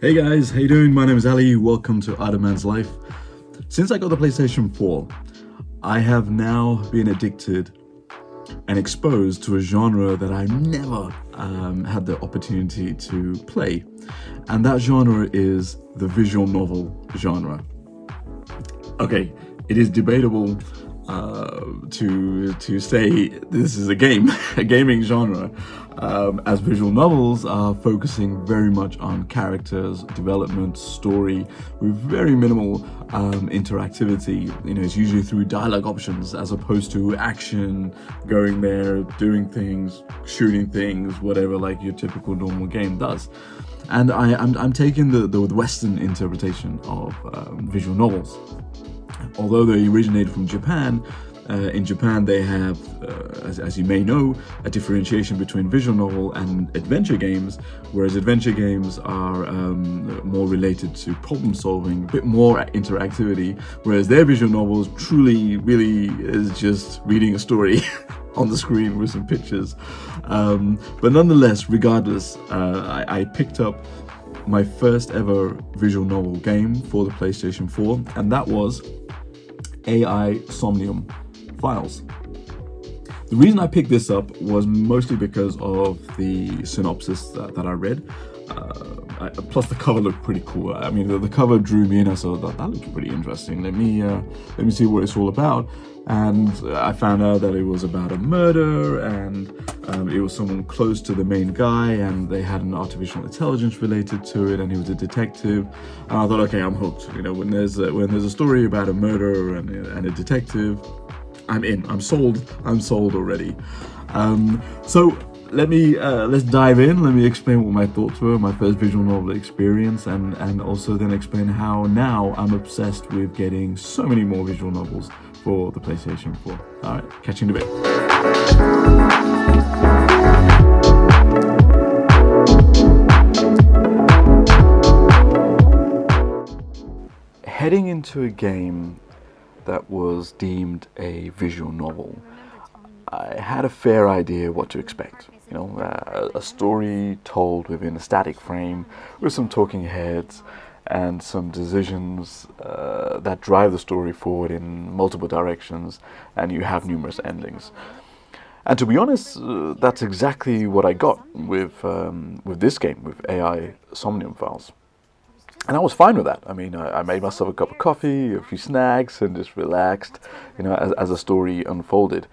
Hey guys, how you doing? My name is Ali. Welcome to Other Man's Life. Since I got the PlayStation 4, I have now been addicted and exposed to a genre that I never had the opportunity to play. And that genre is the visual novel genre. Okay, it is debatable to say this is a game, a gaming genre, as visual novels are focusing very much on characters, development, story, with very minimal interactivity. You know, it's usually through dialogue options as opposed to action, going there, doing things, shooting things, whatever like your typical normal game does. And I'm taking the Western interpretation of visual novels. Although they originated from Japan, in Japan they have, as you may know, a differentiation between visual novel and adventure games, whereas adventure games are more related to problem solving, a bit more interactivity, whereas their visual novels truly, really is just reading a story on the screen with some pictures. But nonetheless, regardless, I picked up my first ever visual novel game for the PlayStation 4, and that was AI Somnium Files. The reason I picked this up was mostly because of the synopsis that I read. Plus the cover looked pretty cool. I mean, the cover drew me in. I thought that looks pretty interesting. Let me see what it's all about. And I found out that it was about a murder, and it was someone close to the main guy, and they had an artificial intelligence related to it, and he was a detective. And I thought, okay, I'm hooked. You know, when there's a story about a murder and a detective, I'm in. I'm sold. I'm sold already. So let's dive in. Let me explain what my thoughts were, my first visual novel experience, and also then explain how now I'm obsessed with getting so many more visual novels for the PlayStation 4. All right, catch you in a bit. Heading into a game that was deemed a visual novel, I had a fair idea what to expect. You know, a story told within a static frame with some talking heads and some decisions that drive the story forward in multiple directions, and you have numerous endings. And to be honest, that's exactly what I got with this game, with AI Somnium Files. And I was fine with that. I mean, I made myself a cup of coffee, a few snacks, and just relaxed, you know, as the story unfolded.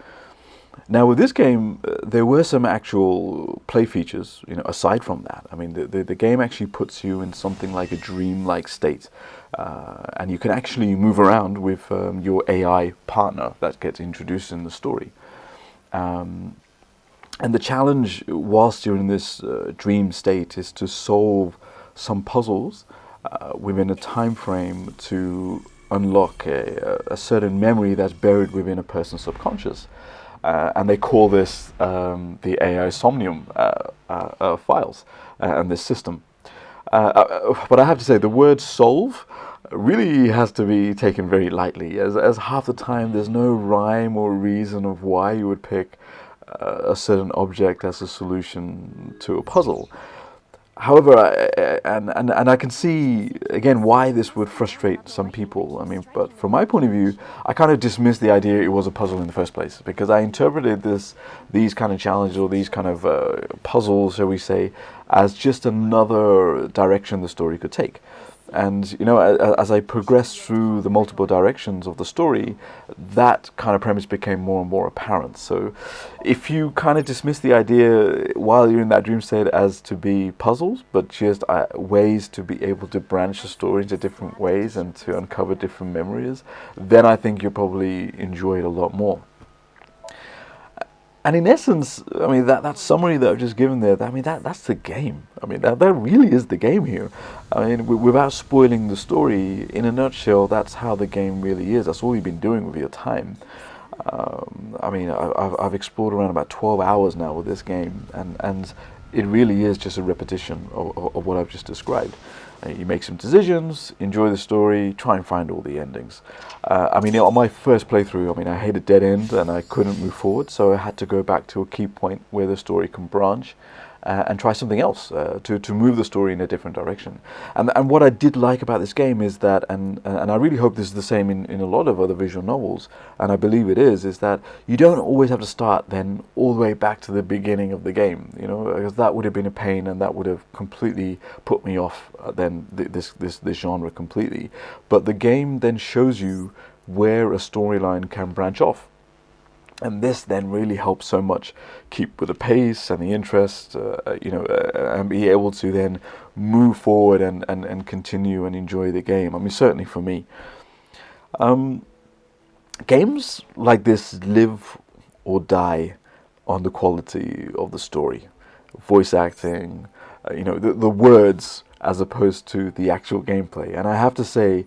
Now, with this game, there were some actual play features, you know, aside from that. I mean, the game actually puts you in something like a dream-like state. And you can actually move around with your AI partner that gets introduced in the story. And the challenge whilst you're in this dream state is to solve some puzzles within a time frame to unlock a certain memory that's buried within a person's subconscious. And they call this the AI Somnium Files and this system. But I have to say, the word solve really has to be taken very lightly, as half the time there's no rhyme or reason of why you would pick a certain object as a solution to a puzzle. However, I can see, again, why this would frustrate some people. I mean, but from my point of view, I kind of dismissed the idea it was a puzzle in the first place, because I interpreted these kind of challenges, or these kind of puzzles, shall we say, as just another direction the story could take. And, you know, as I progressed through the multiple directions of the story, that kind of premise became more and more apparent. So if you kind of dismiss the idea while you're in that dream state as to be puzzles, but just ways to be able to branch the story into different ways and to uncover different memories, then I think you'll probably enjoy it a lot more. And in essence, I mean, that summary that I've just given there, I mean, that's the game. I mean, that really is the game here. I mean, without spoiling the story, in a nutshell, that's how the game really is. That's all you've been doing with your time. I mean, I've explored around about 12 hours now with this game, and it really is just a repetition of what I've just described. You make some decisions, enjoy the story, try and find all the endings. I mean, on my first playthrough, I mean, I hit a dead end and I couldn't move forward, so I had to go back to a key point where the story can branch and try something else to move the story in a different direction. And what I did like about this game is that, and I really hope this is the same in a lot of other visual novels, and I believe it is that you don't always have to start then all the way back to the beginning of the game, you know, because that would have been a pain and that would have completely put me off this genre completely. But the game then shows you where a storyline can branch off. And this then really helps so much keep with the pace and the interest, and be able to then move forward and continue and enjoy the game. I mean, certainly for me. Games like this live or die on the quality of the story, voice acting, the words as opposed to the actual gameplay. And I have to say,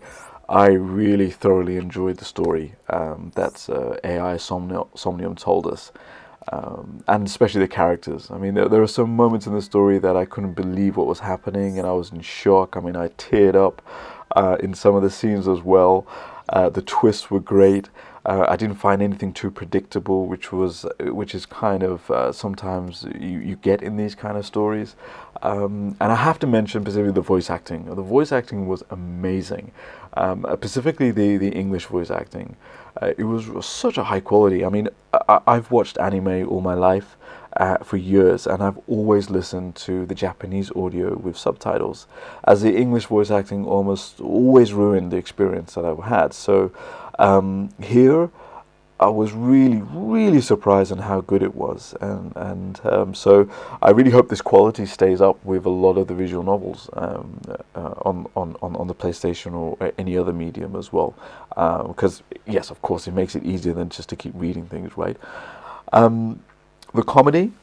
I really thoroughly enjoyed the story that AI Somnium told us, and especially the characters. I mean, there are some moments in the story that I couldn't believe what was happening, and I was in shock. I mean, I teared up in some of the scenes as well. The twists were great. I didn't find anything too predictable, which is kind of sometimes you get in these kind of stories. And I have to mention specifically the voice acting. The voice acting was amazing, specifically the English voice acting. It was such a high quality. I mean, I've watched anime all my life for years, and I've always listened to the Japanese audio with subtitles, as the English voice acting almost always ruined the experience that I've had. So here, I was really, really surprised on how good it was, and so I really hope this quality stays up with a lot of the visual novels on the PlayStation or any other medium as well, because yes, of course, it makes it easier than just to keep reading things, right? The comedy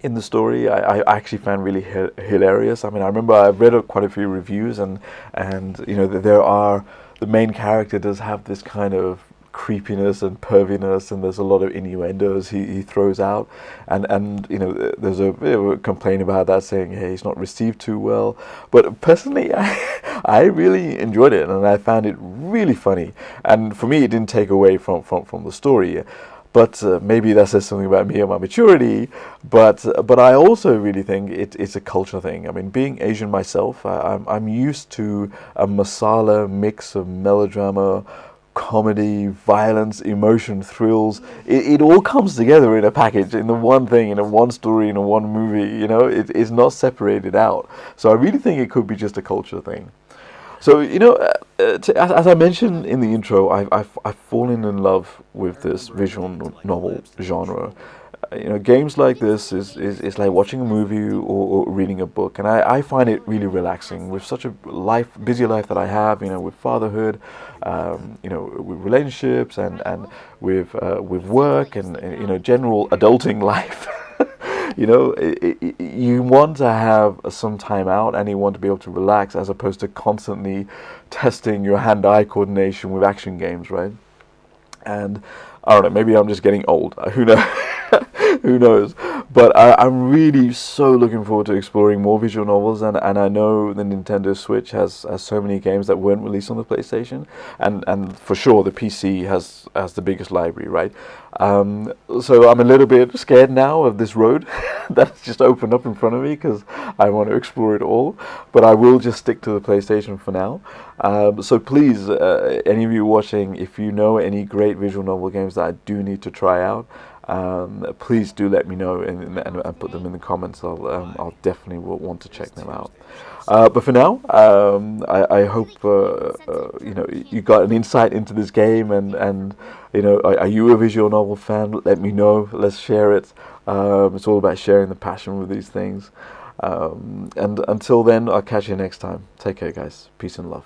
in the story, I actually found really hilarious. I mean, I remember I've read quite a few reviews, and the main character does have this kind of creepiness and perviness, and there's a lot of innuendos he throws out, and there's a bit of a complaint about that, saying, hey, he's not received too well. But personally, I really enjoyed it, and I found it really funny. And for me, it didn't take away from the story. But maybe that says something about me and my maturity. But I also really think it's a culture thing. I mean, being Asian myself, I'm used to a masala mix of melodrama, comedy, violence, emotion, thrills. It all comes together in a package, in the one thing, in a one story, in a one movie. You know, it's not separated out. So I really think it could be just a culture thing. So, as I mentioned in the intro, I've fallen in love with this visual novel genre. Games like this is like watching a movie or reading a book, and I find it really relaxing with such a busy life that I have. With fatherhood, with relationships, and with work, and general adulting life. You want to have some time out, and you want to be able to relax, as opposed to constantly testing your hand-eye coordination with action games, right? And I don't know, maybe I'm just getting old. Who knows? Who knows? But I'm really so looking forward to exploring more visual novels, and I know the Nintendo Switch has so many games that weren't released on the PlayStation, and for sure the PC has the biggest library, right? So I'm a little bit scared now of this road that's just opened up in front of me, because I want to explore it all, but I will just stick to the PlayStation for now. So please, any of you watching, if you know any great visual novel games that I do need to try out, please do let me know and put them in the comments. I'll definitely want to check them out. But for now, I hope you got an insight into this game, and are you a visual novel fan? Let me know. Let's share it. It's all about sharing the passion with these things. And until then, I'll catch you next time. Take care, guys. Peace and love.